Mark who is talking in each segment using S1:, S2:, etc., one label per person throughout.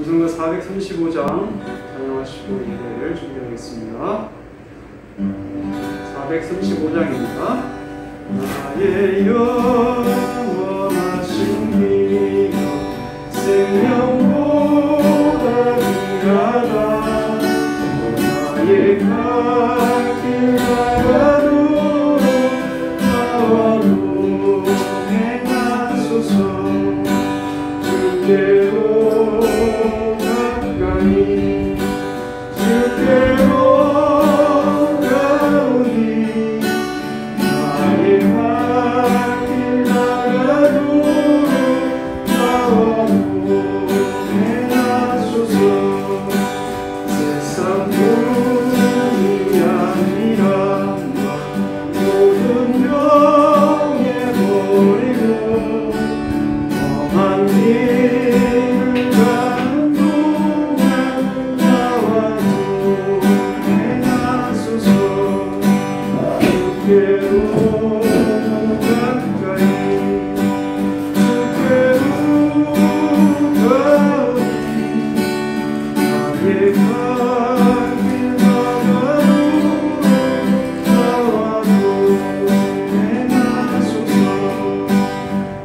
S1: 찬송가 435장 찬양하시고 예배를 준비하겠습니다. 435장입니다. 나의 영원하신 기도 생명보다 귀하다. 나의 갈 길 가라도 나와 동행하소서. 주께로 가까이 주께로 가오니 나의 갈 길 가라도 나와 동행하소서. 세상 뿐이 아니라 모든 병에 버리고 험한 길을 가는 동안 나와 동행하소서. 주께로 가까이 주께로 가오니 나의 갈 길 가라도 나와 동행하소서.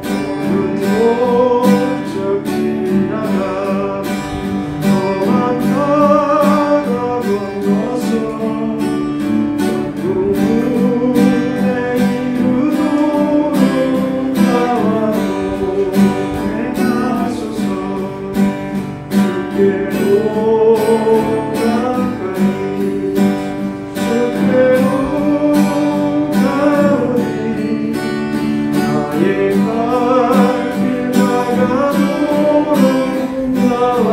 S1: 모든 목적 지나가 험한 바다 건너서 전국문에 이르도록 나와 동행하소서. 주께로 가까이 주께로 가오니 나의 갈 길 가라도록 나와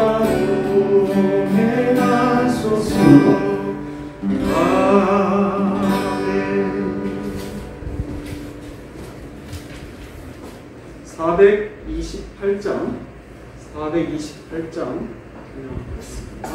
S1: 동행하소서. 아멘. 428장 찬양하겠습니다.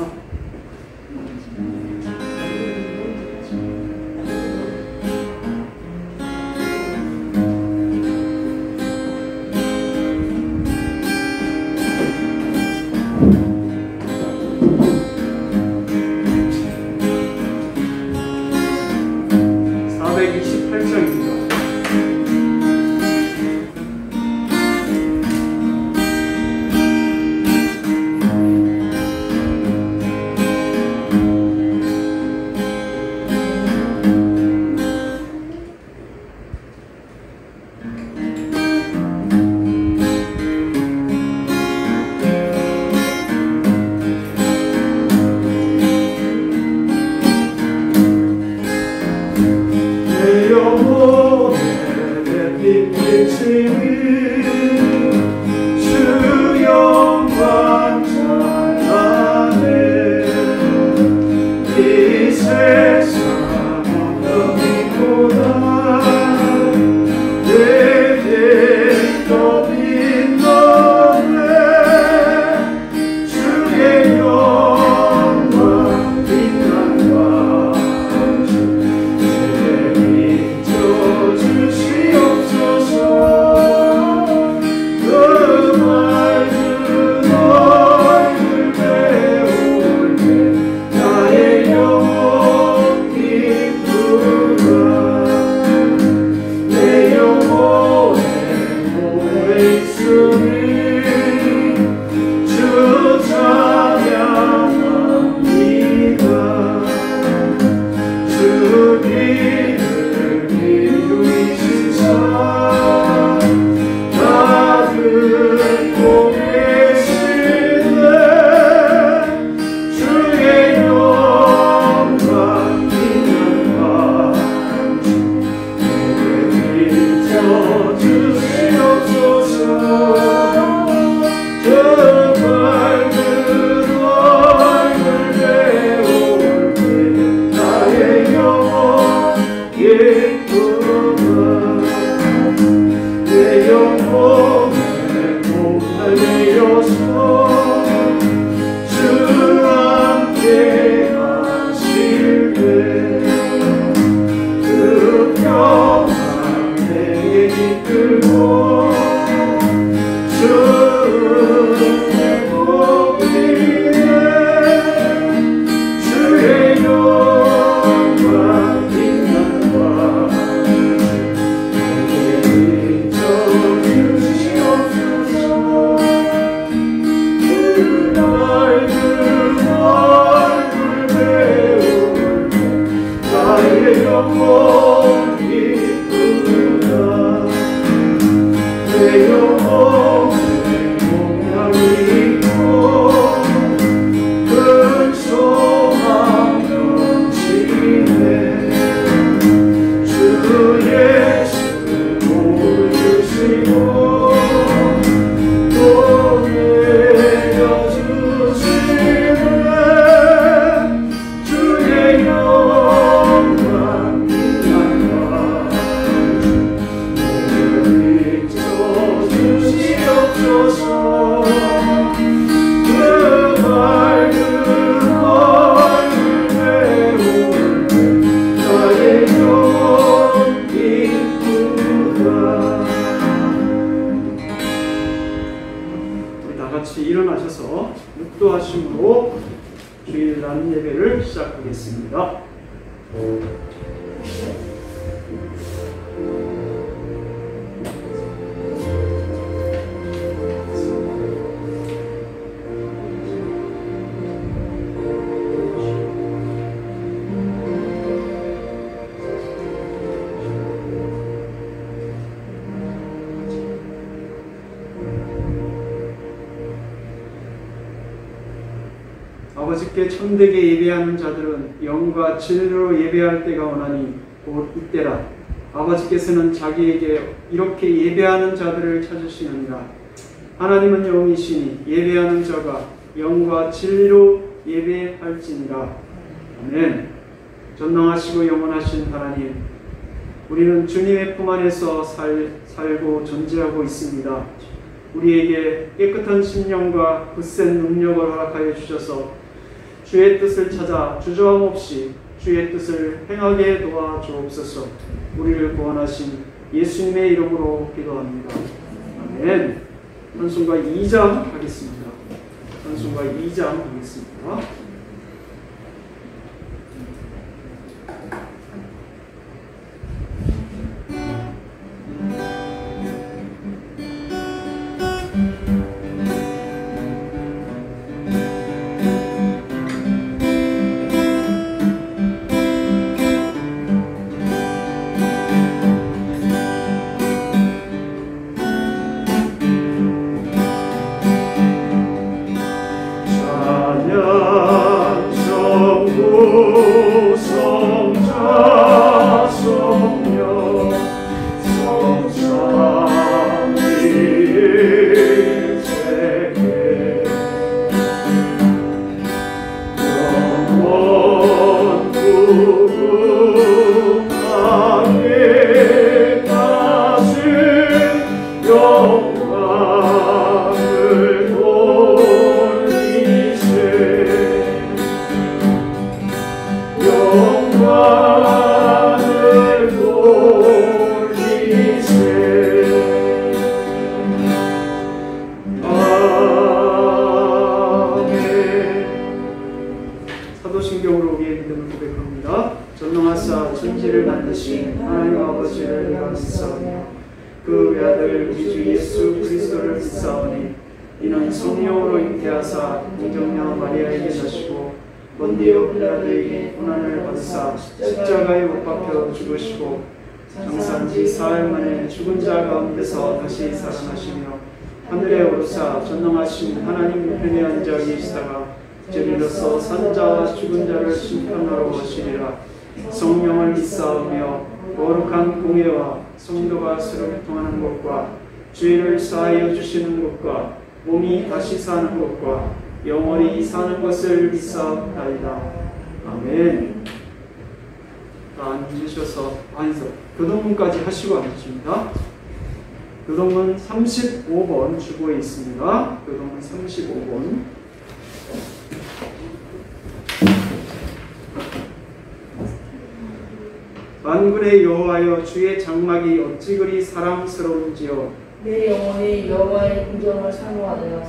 S1: 내 영혼에 햇빛 비치니 주 영광 찬란해. 이 세상 어떤 빛보다 내게 더 빛나네. 주의 영광 빛난 밤중 주시옵소서. 그 맑은 얼굴 배울 때 나의 영혼 기쁘다. 내 영혼에 오래 있으니 주 찬양합니다. 주 길을 이루시사 나를 고 계시네. 주의 영광 빛난 밤중 내게 비춰주시옵소서.
S2: 묵도하심으로 주일날 예배를 시작하겠습니다. 아버지께 참되게 예배하는 자들은 영과 진리로 예배할 때가 오나니 곧 이때라. 아버지께서는 자기에게 이렇게 예배하는 자들을 찾으시느니라. 하나님은 영이시니 예배하는 자가 영과 진리로 예배할지니라. 아멘. 전능하시고 영원하신 하나님, 우리는 주님의 품 안에서 살고 존재하고 있습니다. 우리에게 깨끗한 심령과 굳센 능력을 허락하여 주셔서 주의 뜻을 찾아 주저함 없이 주의 뜻을 행하게 도와주옵소서. 우리를 구원하신 예수님의 이름으로 기도합니다. 아멘. 찬송가 2장 하겠습니다. 찬송가 2장 하겠습니다. 사도신경으로 우리의 믿음을 고백합니다. 전능하사 천지를 만드신 하나님 아버지를 내가 믿사오니 그 외아들 우리 주 예수 그리스도를 믿사오니 이는 성령으로 잉태하사 공정녀 마리아에게 나시고 본디오 빌라도에게 고난을 받으사 십자가에 못 박혀 죽으시고 장사한지 사흘 만에 죽은 자 가운데서 다시 살아나시며 하늘에 오르사 전능하신 하나님 우편에 앉아 계시다가 저리로서 산자와 죽은 자를 심판하러 오시리라. 성령을 믿사오며 거룩한 공예와 성도가 서로 교통하는 것과 죄를 사하여 주시는 것과 몸이 다시 사는 것과 영원히 사는 것을 믿사옵나이다. 아멘. 앉으셔서 교동문까지 하시고 앉으십니다. 교동문 35번 주보에 있습니다. 교동문 35번. 만군의 여호와여, 주의 장막이 어찌 그리 사랑스러운지요.
S3: 내 영혼이 여호와의 궁정을 사모하며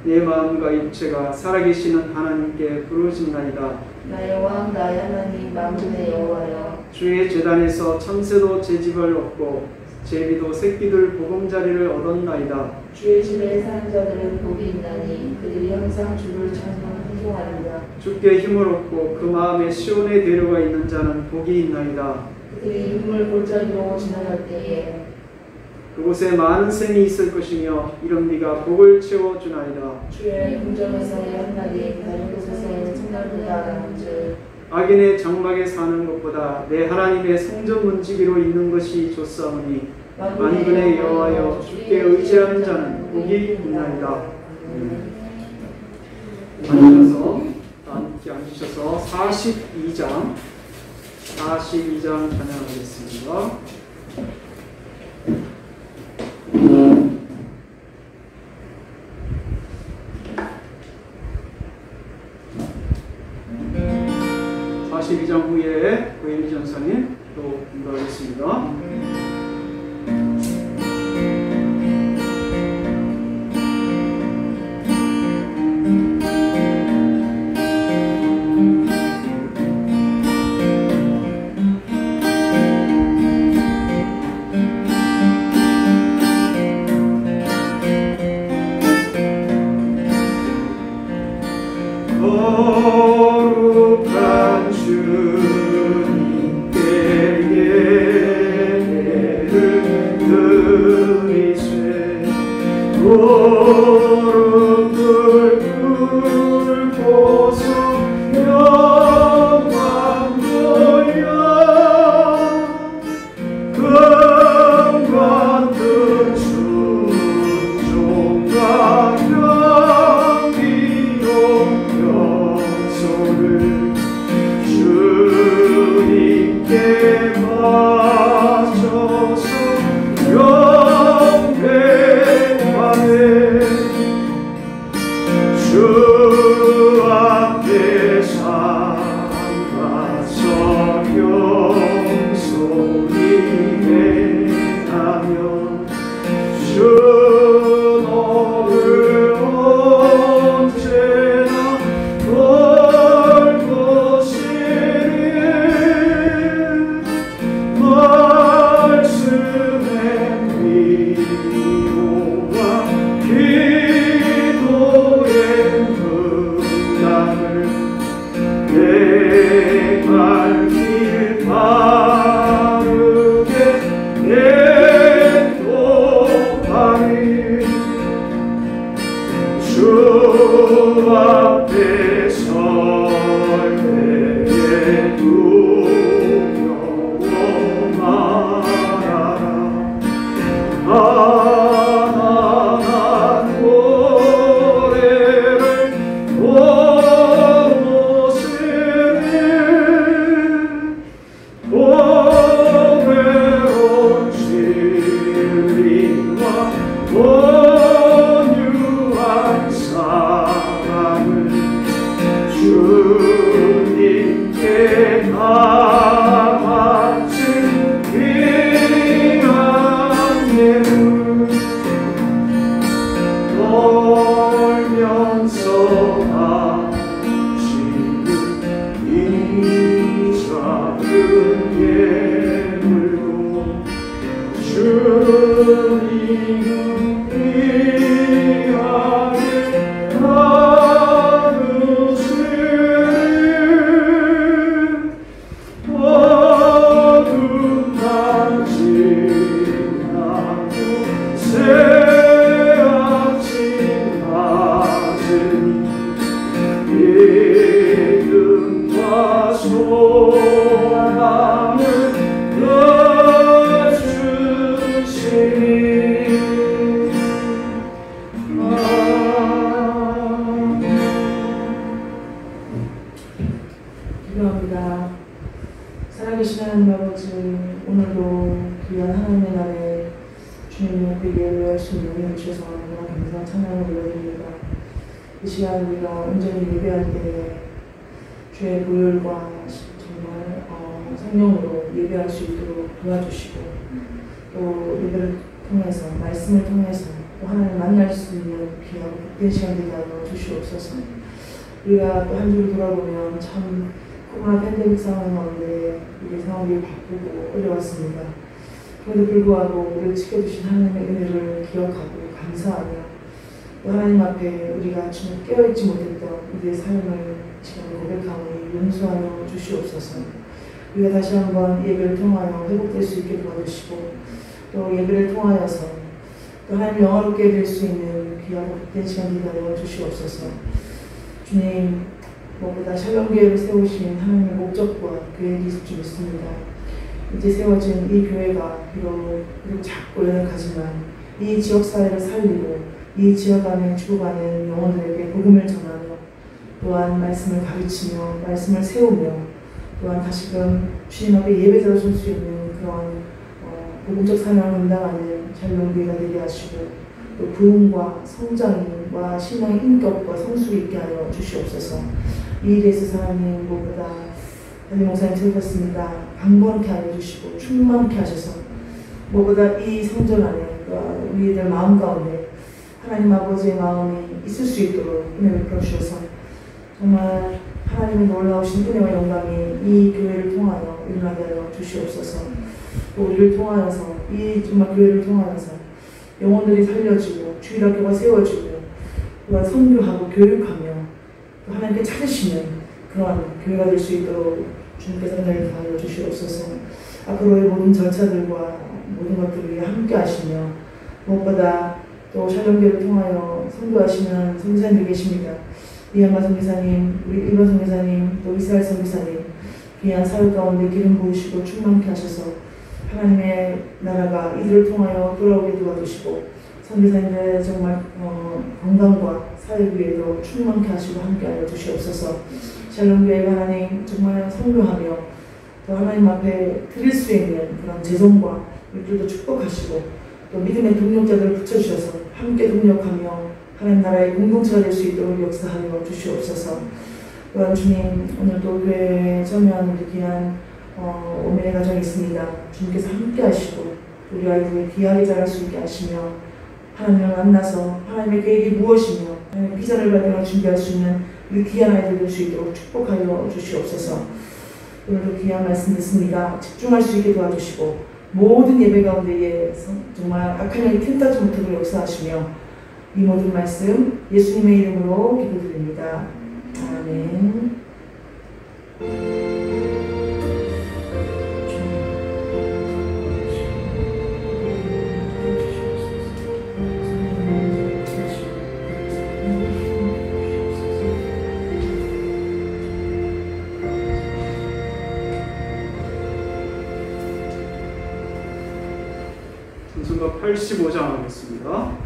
S2: 내 마음과 육체가 살아계시는 하나님께 부르짖나이다.
S3: 나의 왕 나의 하나님 만군의 여호와여,
S2: 주의 제단에서 참새도 제집을 얻고 제비도 새끼들 보금자리를 얻었나이다.
S3: 주의 집에 사는 자들은 복이 있나니 그들이 항상 주를 찬송하리라.
S2: 주께 힘을 얻고 그 마음에 시온의 대로가 있는 자는 복이 있나이다.
S3: 그들이 눈물 골짜기로 지나갈 때에
S2: 그곳에 많은 샘이 있을 것이며 이런 비가 복을 채워주나이다.
S3: 주의 궁정에서의 한나리 다른 곳에서의 청량보다 즉
S2: 악인의 장막에 사는 것보다 내 하나님의 성전 문지기로 있는 것이 좋사오니 만군의 여호와여 주께 의지하는 자는 복이 있나이다. 함께 앉으셔서 42장 찬양하겠습니다. 후에 고혜미 전사님 또 인도하겠습니다. 거룩한 주님께 예배를 드리세 무릎을 꿇고서 영광 돌려 금받은 순종과 주님께 맞춰서 영배하네 주 앞에 삼가서 영소리 내하며 주 너를 언제나 내 발길 바르게 인도하리 주 앞에 설 때에 두려워 말아라 가난한 고래를 오외로운 진리와 온유한 사랑을 주님께 다 바친 귀한 예물 떨면서 바치는 이 작은 예물로 주님을 위하여 나누시는 어둠 날 지나고 새 아침 맞으니 믿음과 소망을
S3: 기도합니다. 살아계신 하나님 아버지, 오늘도 귀한 하나님의 날에 주님 앞에 예배할 수 있는 은혜를 주셔서 너무 감사 찬양을 올려드립니다. 이 시간 우리가 온전히 예배할 때에 주의 보혈과 정말 성령으로 예배할 수 있도록 도와주시고 또 예배를 통해서 말씀을 통해서 또 하나님 만날 수 있는 귀하고 복된 시간 되게 하여 주시옵소서. 우리가 또 한 주를 돌아보면 참 코로나 팬데믹 상황 가운데 우리 상황이 바쁘고 어려웠습니다. 그런데 불구하고 우리를 지켜주신 하나님의 은혜를 기억하고 감사하며 또 하나님 앞에 우리가 지금 깨어있지 못했던 우리의 삶을 지금 고백하오니 용서하여 주시옵소서. 우리가 다시 한번 예배를 통하여 회복될 수 있게 도와주시고 또 예배를 통하여서 또 하나님 영화롭게 될 수 있는 귀하고 복된 시간 되게 주시옵소서. 주님, 무엇보다 샬롬교회를 세우신 하나님의 목적과 계획이 있을 줄 믿습니다. 이제 세워진 이 교회가 비록 작고 연약하지만 이 지역사회를 살리고 이 지역 안에 죽어가는 영혼들에게 복음을 전하며 또한 말씀을 가르치며 말씀을 세우며 또한 다시금 주님 앞에 예배자로 설 수 있는 그런 복음적 사명을 감당하는 샬롬교회가 되게 하시고 또 부흥과 성장과 신앙의 인격과 성숙이 있게 하여 주시옵소서. 이 일에 있어서 하나님 무엇보다 담임 목사님 드렸습니다. 강건케 하여 주시고 충만케 하셔서 무엇보다 이 성전 안에 우리들 마음 가운데 하나님 아버지의 마음이 있을 수 있도록 은혜를 베풀어 주셔서 정말 하나님의 놀라우신 은혜와 영광이 이 교회를 통하여 일어나게 하여 주시옵소서. 또 우리를 통하여서 이 정말 교회를 통하여서 영혼들이 살려지고 주일학교가 세워지고 또한 선교하고 교육하며 또 하나님께 찾으시는 그러한 교회가 될 수 있도록 주님께서 은혜를 더하여 주시옵소서. 앞으로의 모든 절차들과 모든 것들을 함께 하시며 무엇보다 또 샬롬교회를 통하여 선교하시는 선교사님들 계십니다. 이한마 선교사님, 우리 일반 선교사님, 또 이스라엘 선교사님 귀한 사역 가운데 기름 부으시고 충만케 하셔서 하나님의 나라가 이들을 통하여 돌아오게 도와주시고 선교사님의 정말 건강과 사역 위에도 충만케 하시고 함께하여 주시옵소서. 샬롬교회가 하나님 정말 선교하며 또 하나님 앞에 드릴 수 있는 그런 재정과 일들도 축복하시고 또 믿음의 동력자들을 붙여주셔서 함께 동력하며 하나님 나라의 공동체가 될 수 있도록 역사하여 주시옵소서. 또한 주님, 오늘도 교회에 참여하는 귀한 오면의 가정이 있습니다. 주님께서 함께 하시고 우리 아이들이 귀하게 자랄 수 있게 하시며 하나님을 만나서 하나님의 계획이 무엇이며 하나님의 비전을 발견할 준비할 수 있는 우리 귀한 아이들 될 수 있도록 축복하여 주시옵소서. 오늘도 귀한 말씀 듣습니다. 집중할 수 있게 도와주시고 모든 예배 가운데에 정말 악한 영이 틈타지 못하도록 역사하시며 이 모든 말씀 예수님의 이름으로 기도드립니다. 아멘.
S2: 찬송가 85장 하겠습니다.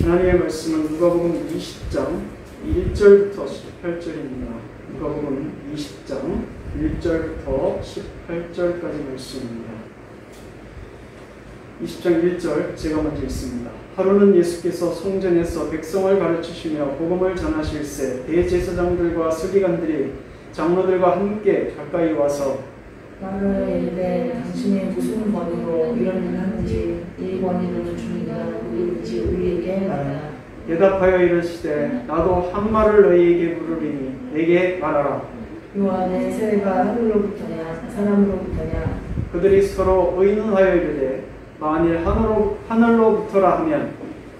S2: 하나님의 말씀은 누가복음 20장 1절부터 18절입니다. 누가복음 20장 1절부터 18절까지 말씀입니다. 20장 1절 제가 먼저 읽습니다. 하루는 예수께서 성전에서 백성을 가르치시며 복음을 전하실새 대제사장들과 서기관들이 장로들과 함께 가까이 와서
S3: 나를 이르되 당신이 무슨 권위로 이런 일을 하는지 이 권위를 주님이나 누구든지 우리에게 말하라.
S2: 대답하여 이르시되 나도 한 말을 너희에게 물으리니 내게 말하라.
S3: 요한의 세례가 하늘로부터냐 사람으로부터냐.
S2: 그들이 서로 의논하여 이르되 만일 하늘로부터라 하면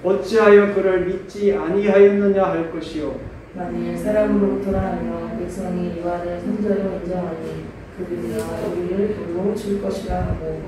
S2: 어찌하여 그를 믿지 아니하였느냐 할 것이요
S3: 만일 사람으로부터라 하면 백성이 요한을 선자로 인정하니 그들이나 우리를 돌로 칠 것이라 하고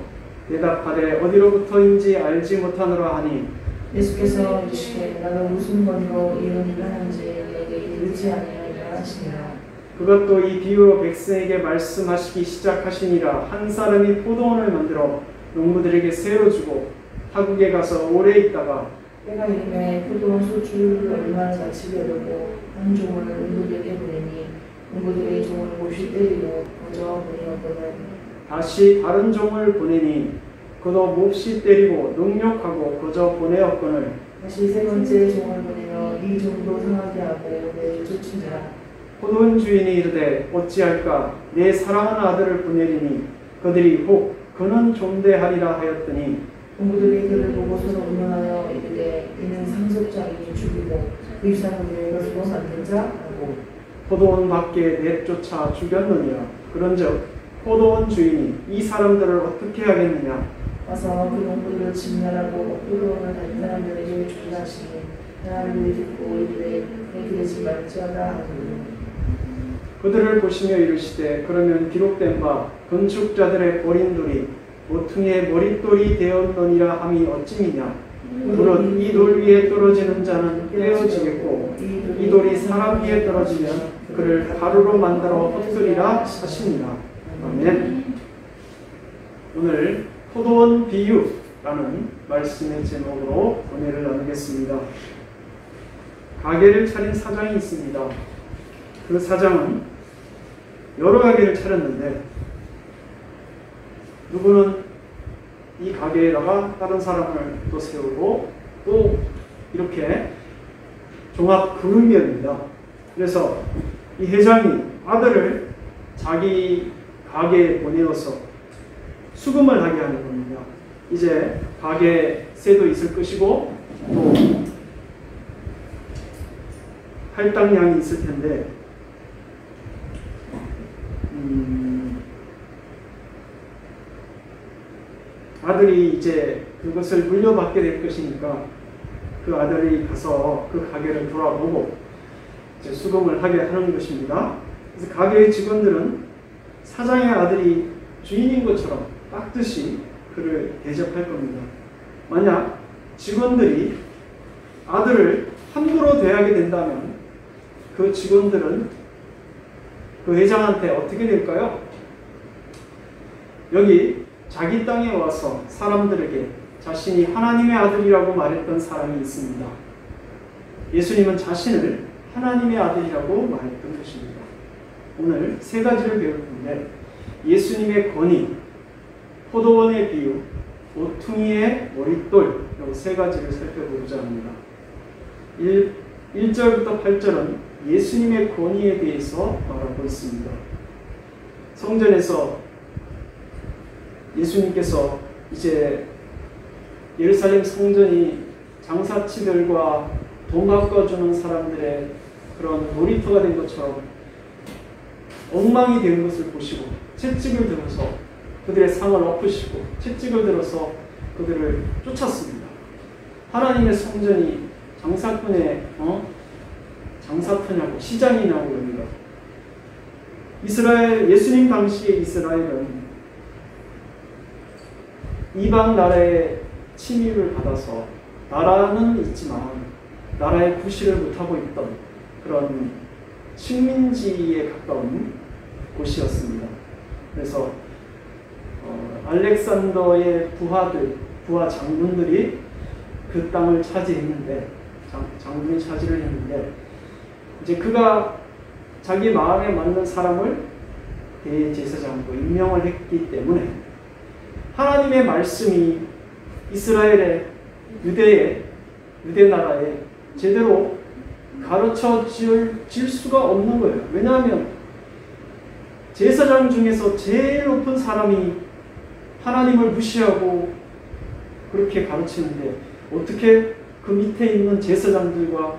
S2: 대답하되 어디로부터인지 알지 못하노라 하니
S3: 예수께서 이르시되 나도 무슨 권위로 이런 일을 하는지 내게 이르지 아니하리라 하시니라.
S2: 그것도 이 비유로 백성에게 말씀하시기 시작하시니라. 한 사람이 포도원을 만들어 농부들에게 새로 주고 타국에 가서 오래 있다가
S3: 때가 이르매 포도원 소출을 얼마나 자치게 하려고 한 종을 농부들에게 보내니 농부들이 종을 몹시 때리고 거저 보내었거든.
S2: 다시 다른 종을 보내니 그도 몹시 때리고 능욕하고 거저 보내었거늘
S3: 다시 세 번째 종을 보내며 이 종도 상하게 하고 내를 쫓으니라.
S2: 포도원 주인이 이르되 어찌할까 내 사랑하는 아들을 보내리니 그들이 혹 그는 존대하리라 하였더니
S3: 농부들이 그를 보고 서로 운명하여 이르되 이는 상속자이니 죽이고 그 이상으로 이것으로 만든 자 하고
S2: 포도원 밖에 내쫓아 죽였느니라. 그런즉 포도원 주인이 이 사람들을 어떻게 하겠느냐
S3: 와서 그 농부들을 진멸하고 포도원을 다른 사람들에게 주하시니 사람들이 듣고 이르되 그렇게 되지 말지어다 하더니
S2: 그들을 보시며 이르시되 그러면 기록된 바 건축자들의 버린 돌이 모퉁이의 머릿돌이 되었느니라 함이 어찌미냐. 무릇 이 돌 위에 떨어지는 자는 떼어지겠고 이 돌이 사람 위에 떨어지면 그를 가루로 만들어 흩으리라 하시니라. 아멘. 오늘 포도원 비유라는 말씀의 제목으로 은혜를 나누겠습니다. 가게를 차린 사장이 있습니다. 그 사장은 여러 가게를 차렸는데 누구는 이 가게에다가 다른 사람을 또 세우고 또 이렇게 종합 금융위원입니다. 그래서 이 회장이 아들을 자기 가게에 보내어서 수금을 하게 하는 겁니다. 이제 가게 세도 있을 것이고 또 할당량이 있을 텐데 아들이 이제 그것을 물려받게 될 것이니까 그 아들이 가서 그 가게를 돌아보고 이제 수금을 하게 하는 것입니다. 그래서 가게의 직원들은 사장의 아들이 주인인 것처럼 깍듯이 그를 대접할 겁니다. 만약 직원들이 아들을 함부로 대하게 된다면 그 직원들은 그 회장한테 어떻게 될까요? 여기 자기 땅에 와서 사람들에게 자신이 하나님의 아들이라고 말했던 사람이 있습니다. 예수님은 자신을 하나님의 아들이라고 말했던 것입니다. 오늘 세 가지를 배울 텐데 예수님의 권위, 포도원의 비유, 모퉁이의 머릿돌 이 세 가지를 살펴보고자 합니다. 1절부터 8절은 예수님의 권위에 대해서 말하고 있습니다. 성전에서 예수님께서 이제 예루살렘 성전이 장사치들과 돈 바꿔주는 사람들의 그런 놀이터가 된 것처럼 엉망이 된 것을 보시고 채찍을 들어서 그들의 상을 엎으시고 채찍을 들어서 그들을 쫓았습니다. 하나님의 성전이 장사꾼의 장사터냐고 시장이냐고 그럽니다. 예수님 당시의 이스라엘은 이방 나라의 침입을 받아서 나라는 있지만 나라의 구실을 못하고 있던 그런 식민지에 가까운 곳이었습니다. 그래서 알렉산더의 부하 장군들이 그 땅을 차지했는데 장군이 차지를 했는데 이제 그가 자기 마음에 맞는 사람을 대제사장으로 임명을 했기 때문에 하나님의 말씀이 이스라엘의 유대 나라에 제대로 가르쳐 질 수가 없는 거예요. 왜냐하면 제사장 중에서 제일 높은 사람이 하나님을 무시하고 그렇게 가르치는데 어떻게 그 밑에 있는 제사장들과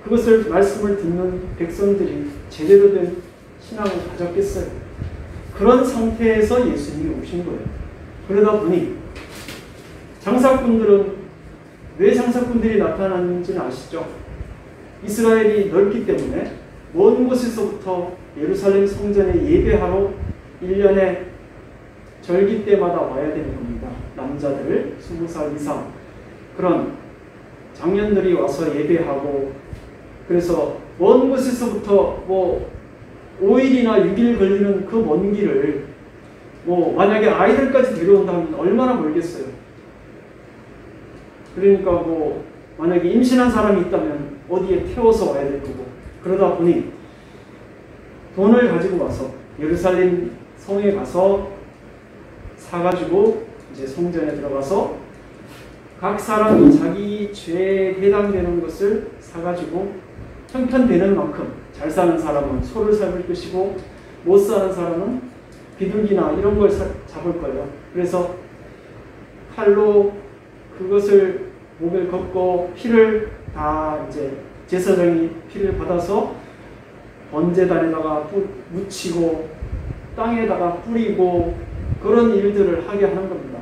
S2: 그것을 말씀을 듣는 백성들이 제대로 된 신앙을 가졌겠어요. 그런 상태에서 예수님이 오신 거예요. 그러다 보니 장사꾼들은 왜 장사꾼들이 나타났는지는 아시죠? 이스라엘이 넓기 때문에 먼 곳에서부터 예루살렘 성전에 예배하러 1년에 절기 때마다 와야 되는 겁니다. 남자들 20살 이상 그런 장년들이 와서 예배하고 그래서 먼 곳에서부터 5일이나 6일 걸리는 그 먼 길을 만약에 아이들까지 데려온다면 얼마나 멀겠어요. 그러니까 만약에 임신한 사람이 있다면 어디에 태워서 와야 될 거고 그러다 보니 돈을 가지고 와서 예루살렘 성에 가서 사가지고 이제 성전에 들어가서 각 사람이 자기 죄에 해당되는 것을 사가지고 형편되는 만큼 잘 사는 사람은 소를 잡을 것이고 못 사는 사람은 비둘기나 이런 걸 잡을 거예요. 그래서 칼로 그것을 목을 걷고 피를 다 이제 제사장이 피를 받아서 번제단에다가 묻히고 땅에다가 뿌리고 그런 일들을 하게 하는 겁니다.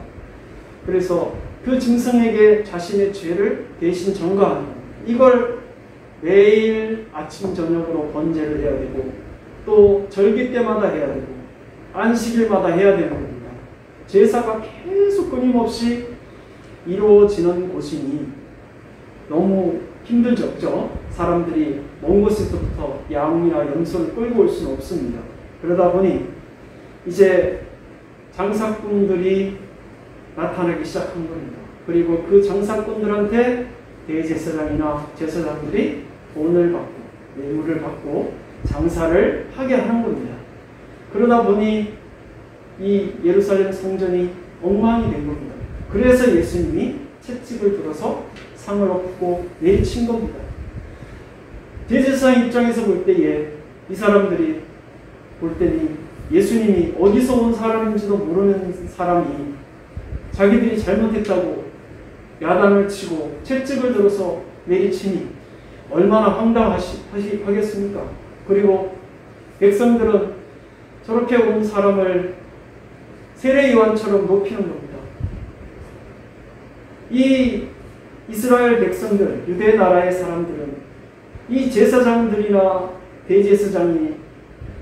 S2: 그래서 그 짐승에게 자신의 죄를 대신 전가하는 겁니다. 이걸 매일 아침 저녁으로 번제를 해야 되고 또 절기 때마다 해야 되고 안식일마다 해야 되는 겁니다. 제사가 계속 끊임없이 이루어지는 곳이니 너무 힘들죠. 사람들이 먼 곳에서부터 양이나 염소를 끌고 올 수는 없습니다. 그러다 보니 이제 장사꾼들이 나타나기 시작한 겁니다. 그리고 그 장사꾼들한테 대제사장이나 제사장들이 돈을 받고 뇌물을 받고 장사를 하게 하는 겁니다. 그러다 보니 이 예루살렘 성전이 엉망이 된 겁니다. 그래서 예수님이 채찍을 들어서 상을 얻고 내리친 겁니다. 대제사장 입장에서 볼 때에 이 사람들이 볼 때니 예수님이 어디서 온 사람인지도 모르는 사람이 자기들이 잘못했다고 야단을 치고 채찍을 들어서 내리치니 얼마나 황당하겠습니까? 그리고 백성들은 저렇게 온 사람을 세례요한처럼 높이는 겁니다. 이 이스라엘 백성들, 유대 나라의 사람들은 이 제사장들이나 대제사장이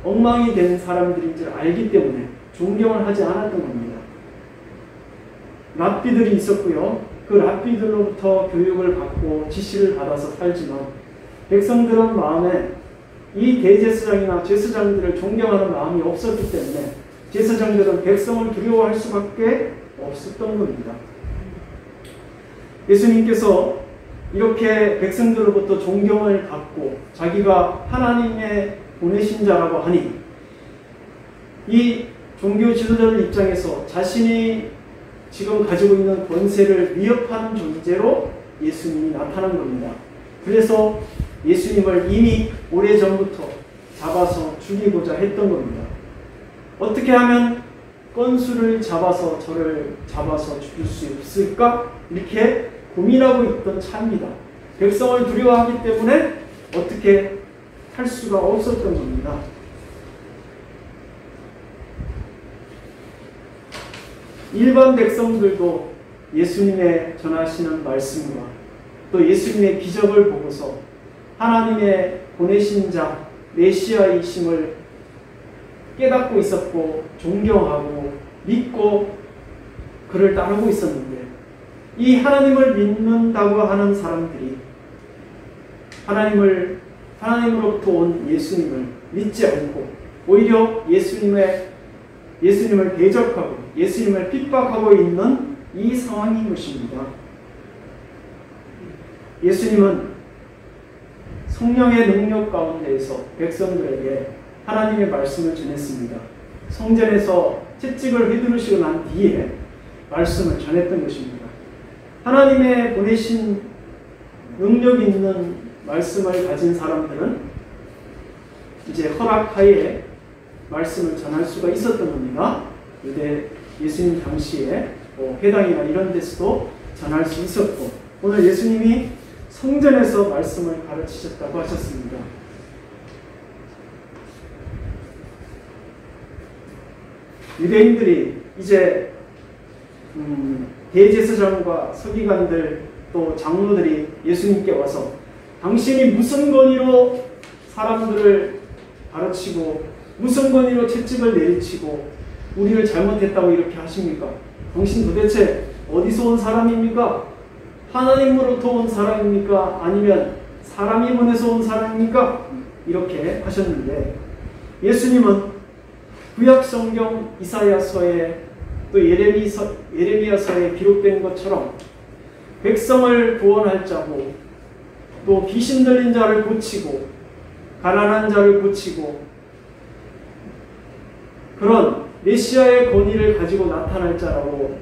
S2: 엉망이 된 사람들인 줄 알기 때문에 존경을 하지 않았던 겁니다. 랍비들이 있었고요. 그 랍비들로부터 교육을 받고 지시를 받아서 살지만 백성들은 마음에 이 대제사장이나 제사장들을 존경하는 마음이 없었기 때문에 제사장들은 백성을 두려워할 수밖에 없었던 겁니다. 예수님께서 이렇게 백성들로부터 존경을 받고 자기가 하나님의 보내신 자라고 하니 이 종교 지도자들 입장에서 자신이 지금 가지고 있는 권세를 위협하는 존재로 예수님이 나타난 겁니다. 그래서 예수님을 이미 오래전부터 잡아서 죽이고자 했던 겁니다. 어떻게 하면 건수를 잡아서 저를 잡아서 죽일 수 없을까? 이렇게 고민하고 있던 차입니다. 백성을 두려워하기 때문에 어떻게 할 수가 없었던 겁니다. 일반 백성들도 예수님의 전하시는 말씀과 또 예수님의 기적을 보고서 하나님의 보내신 자 메시아이심을 깨닫고 있었고 존경하고 믿고 그를 따르고 있었는데 이 하나님을 믿는다고 하는 사람들이 하나님으로부터 온 예수님을 믿지 않고 오히려 예수님을 대적하고 예수님을 핍박하고 있는 이 상황인 것입니다. 예수님은 성령의 능력 가운데에서 백성들에게 하나님의 말씀을 전했습니다. 성전에서 채찍을 휘두르시고 난 뒤에 말씀을 전했던 것입니다. 하나님의 보내신 능력 있는 말씀을 가진 사람들은 이제 허락하에 말씀을 전할 수가 있었던 겁니다. 유대 예수님 당시에 회당이나 이런 데서도 전할 수 있었고, 오늘 예수님이 성전에서 말씀을 가르치셨다고 하셨습니다. 유대인들이 이제 대제사장과 서기관들 또 장로들이 예수님께 와서 당신이 무슨 권위로 사람들을 가르치고 무슨 권위로 채찍을 내리치고 우리를 잘못했다고 이렇게 하십니까? 당신 도대체 어디서 온 사람입니까? 하나님으로부터 온 사람입니까? 아니면 사람이 보내서 온 사람입니까? 이렇게 하셨는데, 예수님은 구약 성경 이사야서에 또 예레미야서에 기록된 것처럼 백성을 구원할 자고 또 귀신 들린 자를 고치고 가난한 자를 고치고 그런 메시아의 권위를 가지고 나타날 자라고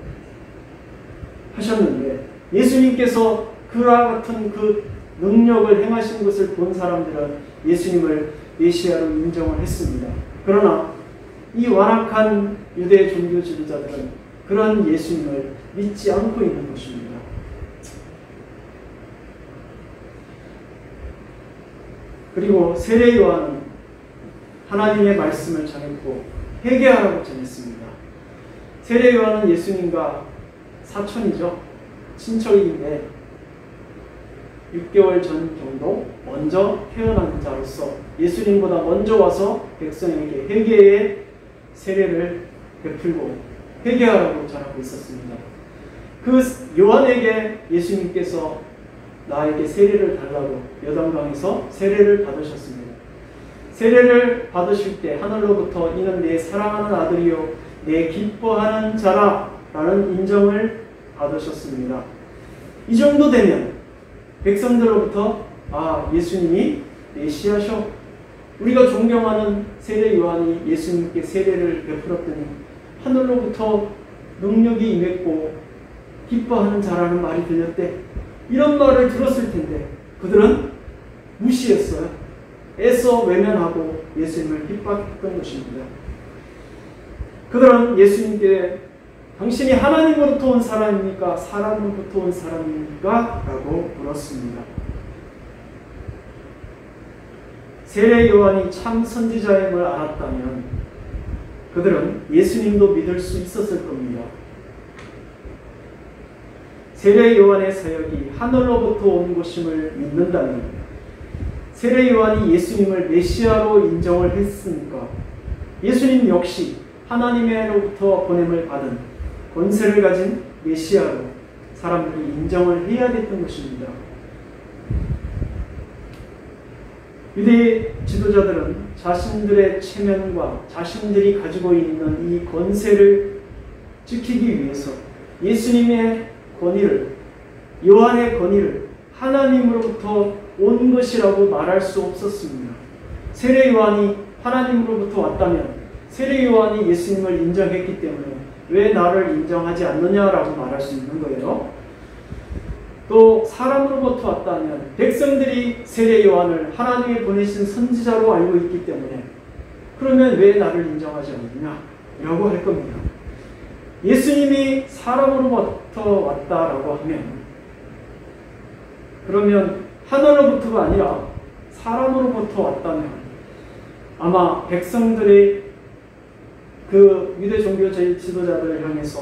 S2: 하셨는데, 예수님께서 그와 같은 그 능력을 행하신 것을 본 사람들은 예수님을 메시아로 인정을 했습니다. 그러나 이 완악한 유대 종교 지도자들은 그런 예수님을 믿지 않고 있는 것입니다. 그리고 세례 요한은 하나님의 말씀을 전했고 회개하라고 전했습니다. 세례 요한은 예수님과 사촌이죠. 친척인데 6개월 전 정도 먼저 태어난 자로서 예수님보다 먼저 와서 백성에게 회개의 세례를 베풀고 회개하라고 전하고 있었습니다. 그 요한에게 예수님께서 나에게 세례를 달라고 요단강에서 세례를 받으셨습니다. 세례를 받으실 때 하늘로부터 이는 내 사랑하는 아들이요 내 기뻐하는 자라 라는 인정을 받으셨습니다. 이 정도 되면 백성들로부터 예수님이 메시아셔, 우리가 존경하는 세례 요한이 예수님께 세례를 베풀었더니 하늘로부터 능력이 임했고 기뻐하는 자라는 말이 들렸대, 이런 말을 들었을 텐데 그들은 무시했어요. 애써 외면하고 예수님을 핍박했던 것입니다. 그들은 예수님께 당신이 하나님으로부터 온 사람입니까? 사람으로부터 온 사람입니까? 라고 물었습니다. 세례 요한이 참 선지자임을 알았다면 그들은 예수님도 믿을 수 있었을 겁니다. 세례 요한의 사역이 하늘로부터 온 것임을 믿는다면 세례 요한이 예수님을 메시아로 인정을 했으니까 예수님 역시 하나님으로부터 보냄을 받은 권세를 가진 메시아로 사람들이 인정을 해야 됐던 것입니다. 유대 지도자들은 자신들의 체면과 자신들이 가지고 있는 이 권세를 지키기 위해서 예수님의 권위를, 요한의 권위를 하나님으로부터 온 것이라고 말할 수 없었습니다. 세례 요한이 하나님으로부터 왔다면 세례 요한이 예수님을 인정했기 때문에 왜 나를 인정하지 않느냐라고 말할 수 있는 거예요. 또 사람으로부터 왔다면 백성들이 세례 요한을 하나님이 보내신 선지자로 알고 있기 때문에 그러면 왜 나를 인정하지 않느냐라고 할 겁니다. 예수님이 사람으로부터 왔다라고 하면 그러면 하늘로부터가 아니라 사람으로부터 왔다면 아마 백성들의 그 유대 종교 지도자들을 향해서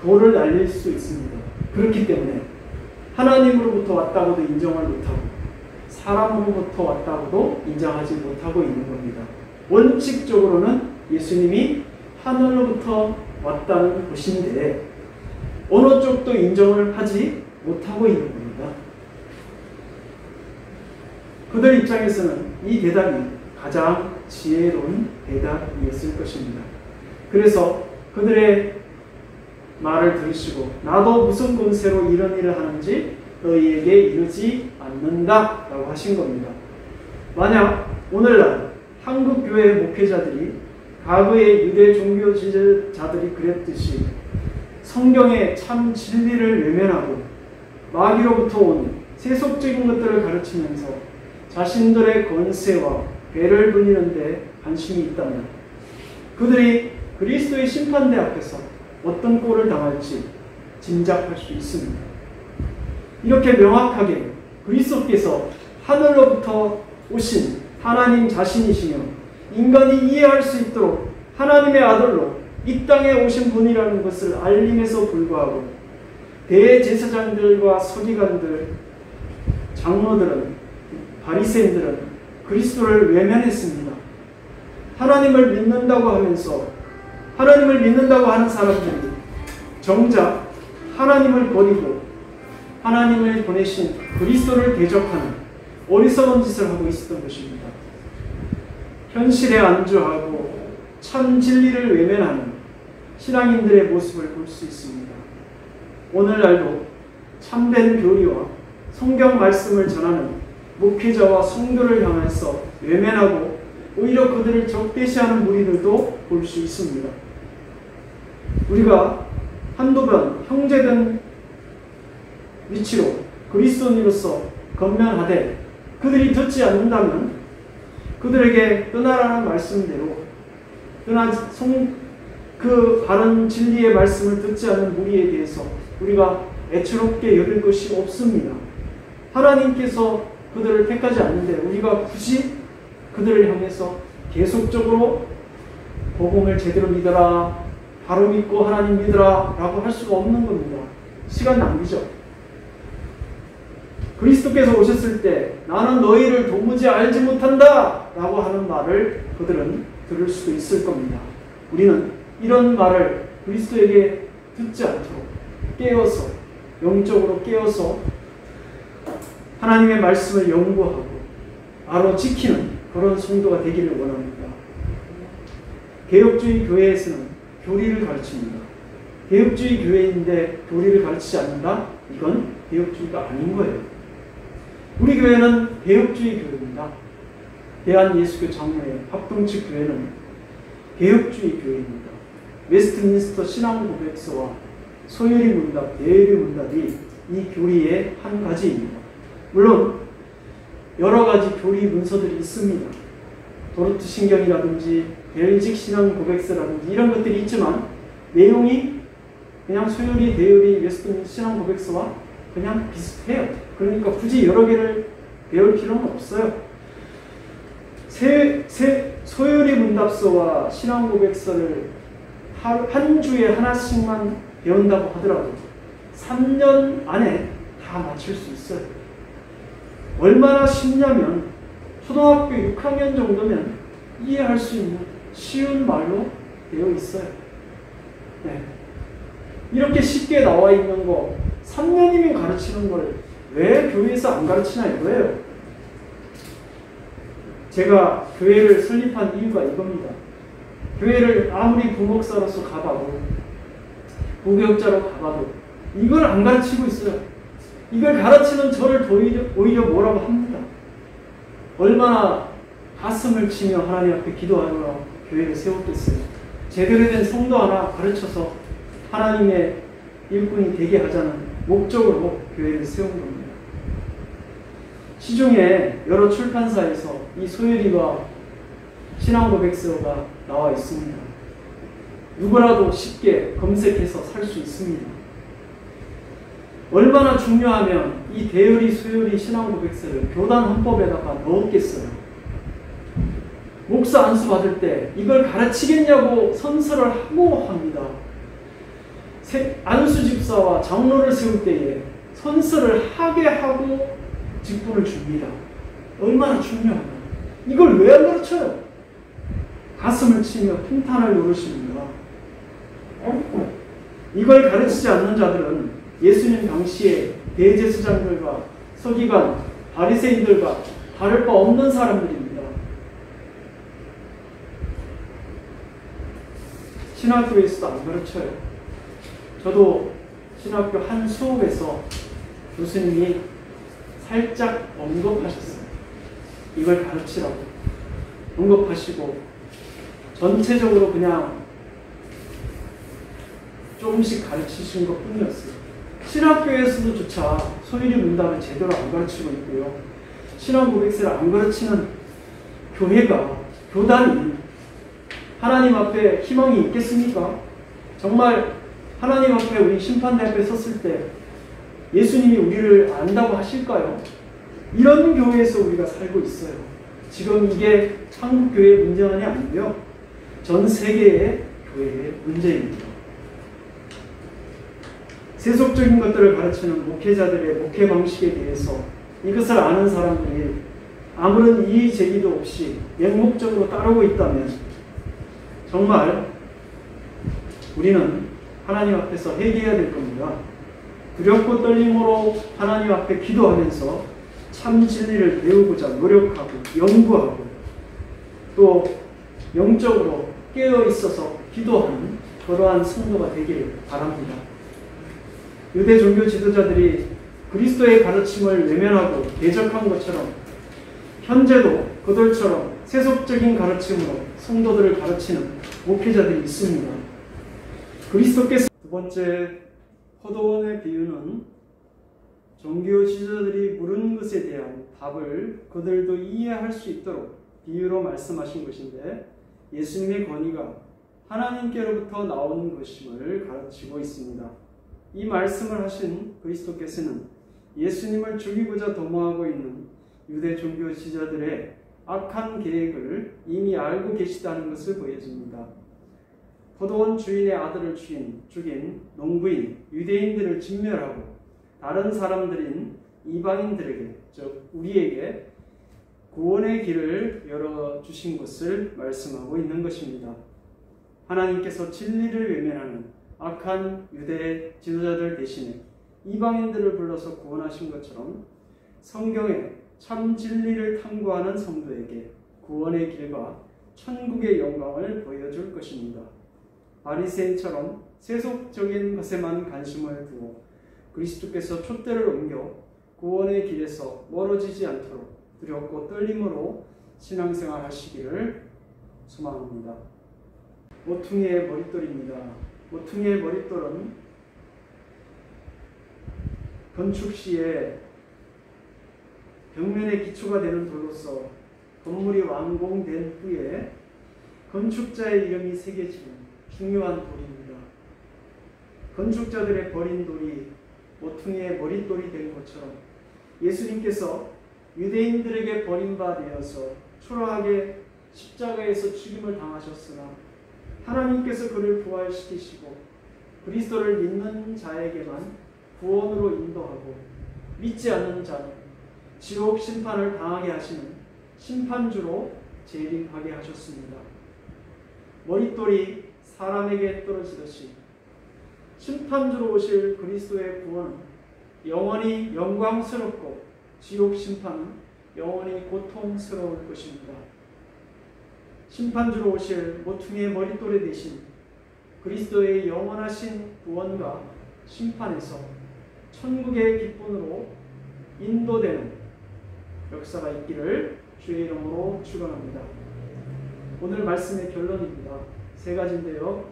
S2: 돌을 날릴 수 있습니다. 그렇기 때문에 하나님으로부터 왔다고도 인정을 못하고 사람으로부터 왔다고도 인정하지 못하고 있는 겁니다. 원칙적으로는 예수님이 하늘로부터 왔다는 것인데 어느 쪽도 인정을 하지 못하고 있는 겁니다. 그들 입장에서는 이 대답이 가장 지혜로운 대답이었을 것입니다. 그래서 그들의 말을 들으시고 나도 무슨 권세로 이런 일을 하는지 너희에게 이르지 않는다 라고 하라고 하신 겁니다. 만약 오늘날 한국 교회 목회자들이 과거의 유대 종교 지도자들이 그랬듯이 성경의 참 진리를 외면하고 마귀로부터 온 세속적인 것들을 가르치면서 자신들의 권세와 배를 부리는 데 관심이 있다면 그들이 그리스도의 심판대 앞에서 어떤 꼴을 당할지 짐작할 수 있습니다. 이렇게 명확하게 그리스도께서 하늘로부터 오신 하나님 자신이시며 인간이 이해할 수 있도록 하나님의 아들로 이 땅에 오신 분이라는 것을 알림에서 불구하고 대제사장들과 서기관들, 장로들은, 바리새인들은 그리스도를 외면했습니다. 하나님을 믿는다고 하면서 하나님을 믿는다고 하는 사람들이 정작 하나님을 버리고 하나님을 보내신 그리스도를 대적하는 어리석은 짓을 하고 있었던 것입니다. 현실에 안주하고 참 진리를 외면하는 신앙인들의 모습을 볼 수 있습니다. 오늘날도 참된 교리와 성경 말씀을 전하는 목회자와 성도를 향해서 외면하고 오히려 그들을 적대시하는 무리들도 볼 수 있습니다. 우리가 한두 번 형제된 위치로 그리스도인으로서 건면하되 그들이 듣지 않는다면 그들에게 떠나라는 말씀대로 그 바른 진리의 말씀을 듣지 않는 무리에 대해서 우리가 애처롭게 여길 것이 없습니다. 하나님께서 그들을 택하지 않는데 우리가 굳이 그들을 향해서 계속적으로 복음을 제대로 믿어라, 바로 믿고 하나님 믿어라 라고 할 수가 없는 겁니다. 시간 낭비죠. 그리스도께서 오셨을 때 나는 너희를 도무지 알지 못한다 라고 하는 말을 그들은 들을 수도 있을 겁니다. 우리는 이런 말을 그리스도에게 듣지 않도록 깨어서, 영적으로 깨어서 하나님의 말씀을 연구하고 바로 지키는 그런 성도가 되기를 원합니다. 개혁주의 교회에서는 교리를 가르칩니다. 개혁주의 교회인데 교리를 가르치지 않는다? 이건 개혁주의가 아닌 거예요. 우리 교회는 개혁주의 교회입니다. 대한예수교 장로회 합동측 교회는 개혁주의 교회입니다. 웨스트민스터 신앙고백서와 소요리 문답, 대요리 문답이 이 교리의 한 가지입니다. 물론 여러 가지 교리 문서들이 있습니다. 도르트 신경이라든지 벨직 신앙고백서라든지 이런 것들이 있지만 내용이 그냥 소요리, 대요리, 웨스트민스터 신앙고백서와 그냥 비슷해요. 그러니까 굳이 여러 개를 배울 필요는 없어요. 소요리 문답서와 신앙고백서를 한 주에 하나씩만 배운다고 하더라도 3년 안에 다 마칠 수 있어요. 얼마나 쉽냐면 초등학교 6학년 정도면 이해할 수 있는 쉬운 말로 되어 있어요. 네. 이렇게 쉽게 나와 있는 거 3년이면 가르치는 걸 왜 교회에서 안 가르치나 이거예요. 제가 교회를 설립한 이유가 이겁니다. 교회를 아무리 부목사로서 가봐도 부교육자로 가봐도 이걸 안 가르치고 있어요. 이걸 가르치는 저를 오히려 뭐라고 합니다. 얼마나 가슴을 치며 하나님 앞에 기도하며 교회를 세웠겠어요. 제대로 된 성도 하나 가르쳐서 하나님의 일꾼이 되게 하자는 목적으로 교회를 세운 겁니다. 시중에 여러 출판사에서 이 소요리와 신앙고백서가 나와 있습니다. 누구라도 쉽게 검색해서 살 수 있습니다. 얼마나 중요하면 이 대요리, 소요리, 신앙고백서를 교단 헌법에다가 넣었겠어요. 목사 안수 받을 때 이걸 가르치겠냐고 선서를 하고 합니다. 안수 집사와 장로를 세울 때에 선서를 하게 하고 직분을 줍니다. 얼마나 중요하냐. 이걸 왜 안 가르쳐요? 가슴을 치며 통탄을 노릇입니다. 이걸 가르치지 않는 자들은 예수님 당시에 대제사장들과 서기관, 바리새인들과 다를 바 없는 사람들입니다. 신학교에서도 안 가르쳐요. 저도 신학교 한 수업에서 교수님이 살짝 언급하셨어요. 이걸 가르치라고 언급하시고 전체적으로 그냥 조금씩 가르치신 것 뿐이었어요. 신학교에서도 조차 소유리 문답을 제대로 안 가르치고 있고요. 신앙 고백서를 안 가르치는 교회가, 교단이 하나님 앞에 희망이 있겠습니까? 정말 하나님 앞에 우리 심판대 앞에 섰을 때 예수님이 우리를 안다고 하실까요? 이런 교회에서 우리가 살고 있어요. 지금 이게 한국 교회의 문제만이 아니고요. 전 세계의 교회의 문제입니다. 세속적인 것들을 가르치는 목회자들의 목회 방식에 대해서 이것을 아는 사람들이 아무런 이의 제기도 없이 맹목적으로 따르고 있다면 정말 우리는 하나님 앞에서 회개해야 될 겁니다. 두렵고 떨림으로 하나님 앞에 기도하면서 참 진리를 배우고자 노력하고 연구하고 또 영적으로 깨어 있어서 기도하는 그러한 성도가 되길 바랍니다. 유대 종교 지도자들이 그리스도의 가르침을 외면하고 대적한 것처럼 현재도 그들처럼 세속적인 가르침으로 성도들을 가르치는 목회자들이 있습니다. 그리스도께서 두 번째 포도원의 비유는 종교 지도자들이 물은 것에 대한 답을 그들도 이해할 수 있도록 비유로 말씀하신 것인데 예수님의 권위가 하나님께로부터 나오는 것임을 가르치고 있습니다. 이 말씀을 하신 그리스도께서는 예수님을 죽이고자 도모하고 있는 유대 종교 지도자들의 악한 계획을 이미 알고 계시다는 것을 보여줍니다. 포도원 주인의 아들을 죽인 농부인 유대인들을 진멸하고 다른 사람들인 이방인들에게, 즉 우리에게 구원의 길을 열어주신 것을 말씀하고 있는 것입니다. 하나님께서 진리를 외면하는 악한 유대 지도자들 대신에 이방인들을 불러서 구원하신 것처럼 성경에 참 진리를 탐구하는 성도에게 구원의 길과 천국의 영광을 보여줄 것입니다. 바리새인처럼 세속적인 것에만 관심을 두고 그리스도께서 촛대를 옮겨 구원의 길에서 멀어지지 않도록 두렵고 떨림으로 신앙생활 하시기를 소망합니다. 모퉁이의 머릿돌입니다. 모퉁이의 머릿돌은 건축 시에 벽면의 기초가 되는 돌로서 건물이 완공된 후에 건축자의 이름이 새겨지는 중요한 돌입니다. 건축자들의 버린 돌이 모퉁이의 머릿돌이 된 것처럼 예수님께서 유대인들에게 버림받아서 초라하게 십자가에서 죽임을 당하셨으나 하나님께서 그를 부활시키시고 그리스도를 믿는 자에게만 구원으로 인도하고 믿지 않는 자는 지옥 심판을 당하게 하시는 심판주로 재림하게 하셨습니다. 머릿돌이 사람에게 떨어지듯이 심판주로 오실 그리스도의 구원은 영원히 영광스럽고 지옥 심판은 영원히 고통스러울 것입니다. 심판주로 오실 모퉁이의 머릿돌이 되신 그리스도의 영원하신 구원과 심판에서 천국의 기쁨으로 인도되는 역사가 있기를 주의 이름으로 축원합니다. 오늘 말씀의 결론입니다. 세 가지인데요.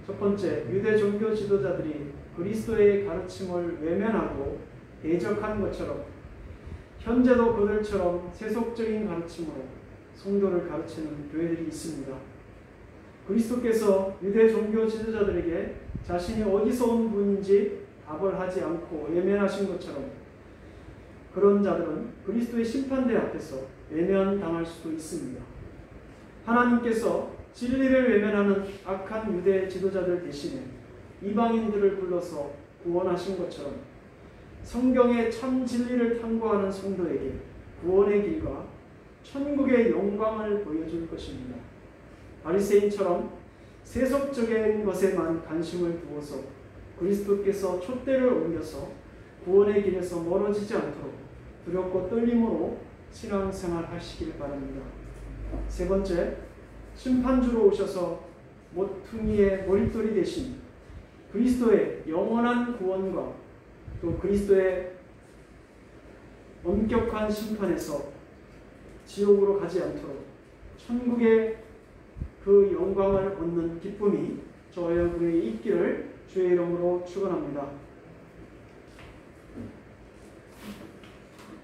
S2: 첫 번째, 유대 종교 지도자들이 그리스도의 가르침을 외면하고 대적한 것처럼 현재도 그들처럼 세속적인 가르침으로 성도를 가르치는 교회들이 있습니다. 그리스도께서 유대 종교 지도자들에게 자신이 어디서 온 분인지 답을 하지 않고 외면하신 것처럼 그런 자들은 그리스도의 심판대 앞에서 외면당할 수도 있습니다. 하나님께서 진리를 외면하는 악한 유대 지도자들 대신에 이방인들을 불러서 구원하신 것처럼 성경의 참 진리를 탐구하는 성도에게 구원의 길과 천국의 영광을 보여줄 것입니다. 바리새인처럼 세속적인 것에만 관심을 두어서 그리스도께서 촛대를 옮겨서 구원의 길에서 멀어지지 않도록 두렵고 떨림으로 신앙생활 하시길 바랍니다. 세 번째, 심판주로 오셔서 모퉁이의 머릿돌이 되신 그리스도의 영원한 구원과 또 그리스도의 엄격한 심판에서 지옥으로 가지 않도록 천국의 그 영광을 얻는 기쁨이 저와 여러분에게 있기를 주의 이름으로 축원합니다.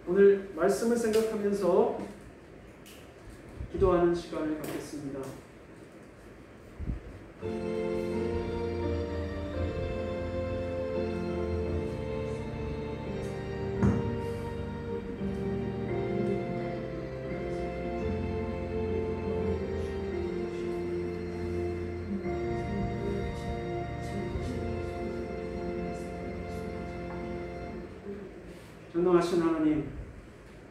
S2: 오늘 말씀을 생각하면서 기도하는 시간을 갖겠습니다. 전능하신 하나님,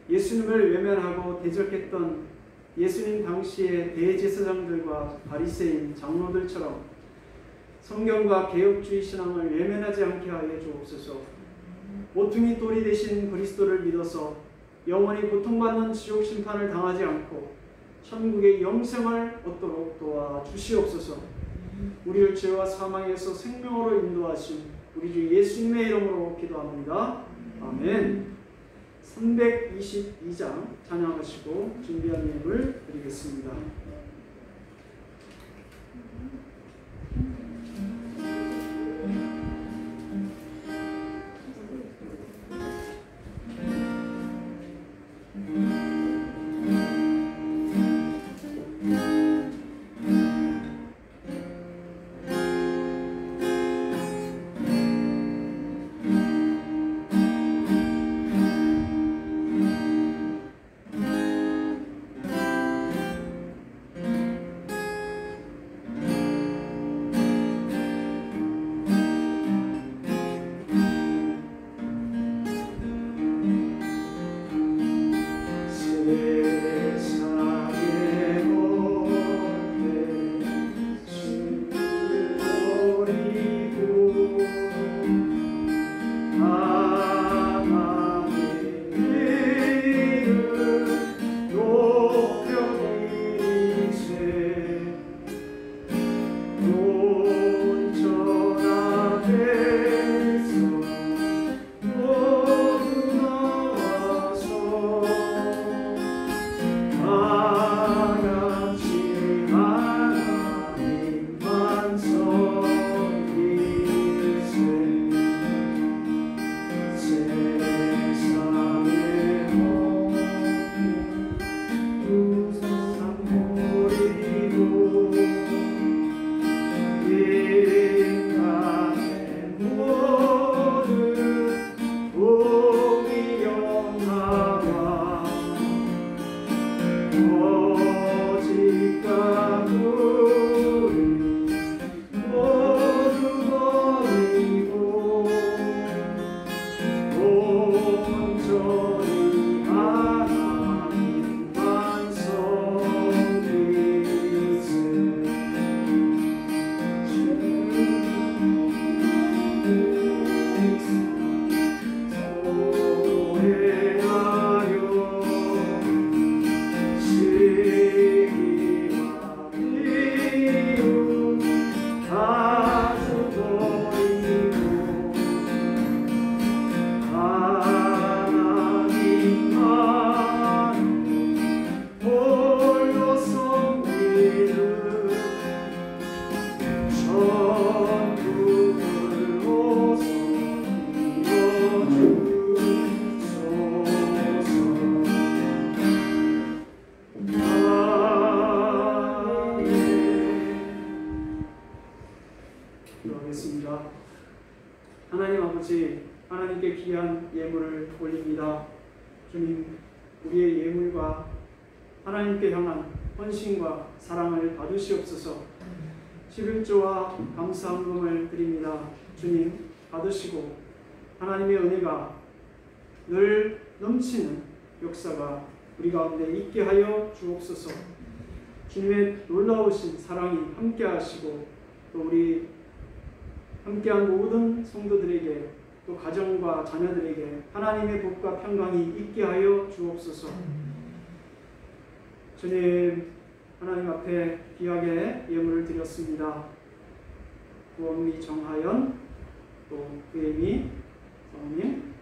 S2: 예수님을 외면하고 대적했던 예수님 당시의 대제사장들과 바리새인 장로들처럼 성경과 개혁주의 신앙을 외면하지 않게 하여 주옵소서. 모퉁이 돌이 되신 그리스도를 믿어서 영원히 고통받는 지옥 심판을 당하지 않고 천국의 영생을 얻도록 도와주시옵소서. 우리를 죄와 사망에서 생명으로 인도하신 우리 주 예수님의 이름으로 기도합니다. 아멘. 322장 찬양하시고 준비한 예물 드리겠습니다. 하나님 아버지, 하나님께 귀한 예물을 올립니다. 주님, 우리의 예물과 하나님께 향한 헌신과 사랑을 받으시옵소서. 11조와 감사함금을 드립니다. 주님, 받으시고 하나님의 은혜가 늘 넘치는 역사가 우리 가운데 있게 하여 주옵소서. 주님의 놀라우신 사랑이 함께 하시고 또 우리 함께한 모든 성도들에게 또 가정과 자녀들에게 하나님의 복과 평강이 있게 하여 주옵소서. 주님, 하나님 앞에 귀하게 예물을 드렸습니다. 구원미 정하연, 또 구혜미 성님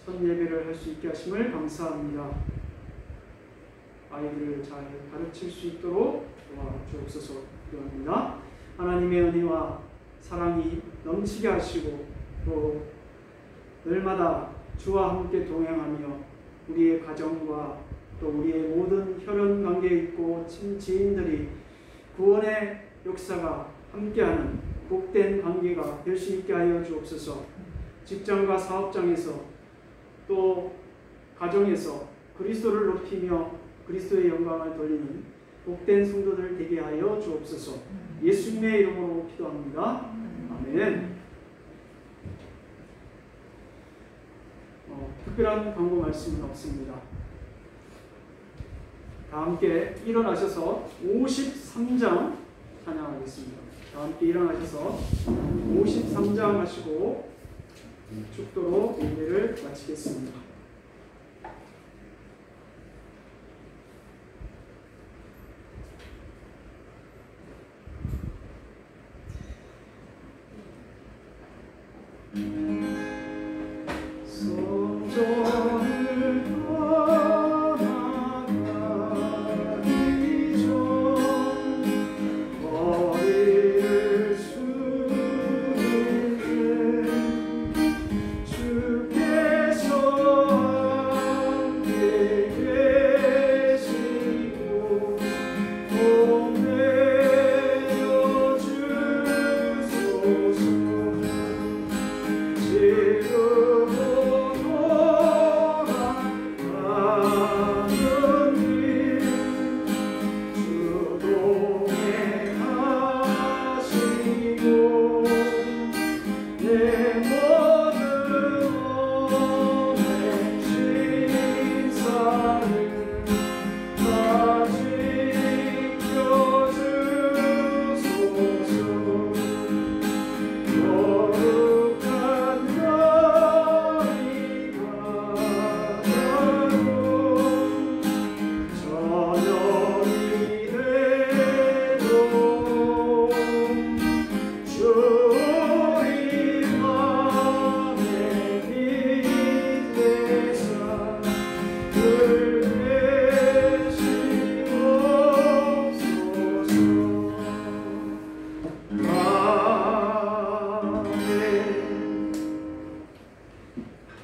S2: 첫 예배를 할 수 있게 하심을 감사합니다. 아이들을 잘 가르칠 수 있도록 도와주옵소서 기도합니다. 하나님의 은혜와 사랑이 넘치게 하시고 또 늘마다 주와 함께 동행하며 우리의 가정과 또 우리의 모든 혈연 관계에 있고 지인들이 구원의 역사가 함께하는 복된 관계가 될 수 있게 하여 주옵소서. 직장과 사업장에서 또 가정에서 그리스도를 높이며 그리스도의 영광을 돌리는 복된 성도들 되게 하여 주옵소서. 예수님의 이름으로 기도합니다. 아멘. 특별한 광고 말씀은 없습니다. 다 함께 일어나셔서 53장 찬양하겠습니다. 다 함께 일어나셔서 53장 하시고 축도로 예배를 마치겠습니다.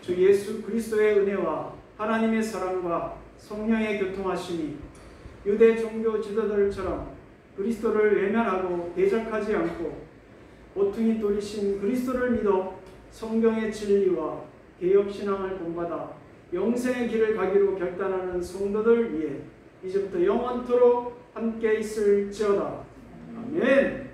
S2: 주 예수 그리스도의 은혜와 하나님의 사랑과 성령의 교통하심이 유대 종교 지도자들처럼 그리스도를 외면하고 대적하지 않고 모퉁이 돌이신 그리스도를 믿어 성경의 진리와 개혁신앙을 본받아 영생의 길을 가기로 결단하는 성도들 위해 이제부터 영원토록 함께 있을지어다. 아멘.